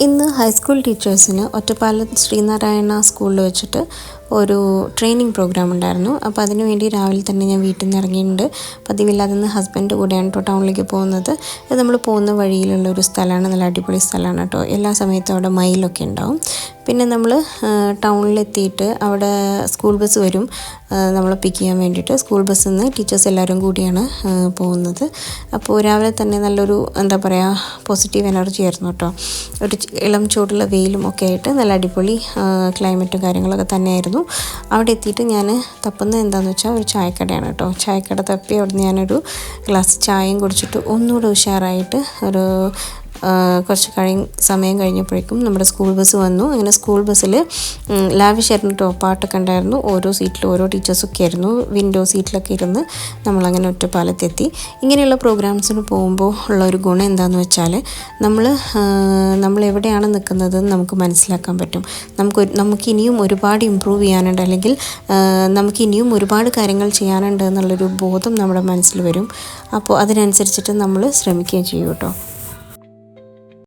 ഇന്ന് ഹൈസ്കൂൾ ടീച്ചേഴ്സിന് ഒറ്റപ്പാലം ശ്രീനാരായണ സ്കൂളിൽ വെച്ചിട്ട് ഒരു ട്രെയിനിങ് പ്രോഗ്രാം ഉണ്ടായിരുന്നു. അപ്പോൾ അതിന് വേണ്ടി രാവിലെ തന്നെ ഞാൻ വീട്ടിൽ നിന്ന് ഇറങ്ങിയിട്ടുണ്ട്. പതിവില്ലാതെ നിന്ന് ഹസ്ബൻഡ് കൂടെയാണ് കേട്ടോ ടൗണിലേക്ക് പോകുന്നത്. ഇത് നമ്മൾ പോകുന്ന വഴിയിലുള്ള ഒരു സ്ഥലമാണ്, നല്ല അടിപൊളി സ്ഥലമാണ് കേട്ടോ. എല്ലാ സമയത്തും അവിടെ മയിലൊക്കെ ഉണ്ടാവും. പിന്നെ നമ്മൾ ടൗണിലെത്തിയിട്ട് അവിടെ സ്കൂൾ ബസ് വരും നമ്മളെ പിക്ക് ചെയ്യാൻ വേണ്ടിയിട്ട്. സ്കൂൾ ബസ്സിൽ നിന്ന് ടീച്ചേഴ്സ് എല്ലാവരും കൂടിയാണ് പോകുന്നത്. അപ്പോൾ രാവിലെ തന്നെ നല്ലൊരു എന്താ പറയുക പോസിറ്റീവ് എനർജി ആയിരുന്നു കേട്ടോ. ഒരു ഇളം ചൂടുള്ള വെയിലും ഒക്കെ ആയിട്ട് നല്ല അടിപൊളി ക്ലൈമറ്റും കാര്യങ്ങളൊക്കെ തന്നെയായിരുന്നു. അവിടെ എത്തിയിട്ട് ഞാൻ തപ്പുന്നത് എന്താണെന്ന് വെച്ചാൽ ഒരു ചായക്കടയാണ് കേട്ടോ. ചായക്കട തപ്പി അവിടുന്ന് ഞാനൊരു ഗ്ലാസ് ചായയും കുടിച്ചിട്ട് ഒന്നുകൂടെ ഉഷാറായിട്ട് ഒരു കുറച്ച് സമയം കഴിഞ്ഞപ്പോഴേക്കും നമ്മുടെ സ്കൂൾ ബസ് വന്നു. അങ്ങനെ സ്കൂൾ ബസ്സിൽ ലാവിഷായിരുന്നു കേട്ടോ, പാട്ടൊക്കെ ഉണ്ടായിരുന്നു. ഓരോ സീറ്റിലും ഓരോ ടീച്ചേഴ്സൊക്കെ ആയിരുന്നു. വിൻഡോ സീറ്റിലൊക്കെ ഇരുന്ന് നമ്മളങ്ങനെ ഒറ്റപ്പാലത്തെത്തി. ഇങ്ങനെയുള്ള പ്രോഗ്രാംസിന് പോകുമ്പോൾ ഉള്ള ഒരു ഗുണം എന്താണെന്ന് വെച്ചാൽ നമ്മൾ എവിടെയാണ് നിൽക്കുന്നതെന്ന് നമുക്ക് മനസ്സിലാക്കാൻ പറ്റും. നമുക്ക് ഇനിയും ഒരുപാട് ഇമ്പ്രൂവ് ചെയ്യാനുണ്ട്, അല്ലെങ്കിൽ നമുക്ക് ഇനിയും ഒരുപാട് കാര്യങ്ങൾ ചെയ്യാനുണ്ട് എന്നുള്ളൊരു ബോധം നമ്മുടെ മനസ്സിൽ വരും. അപ്പോൾ അതിനനുസരിച്ചിട്ട് നമ്മൾ ശ്രമിക്കുകയും ചെയ്യും കേട്ടോ.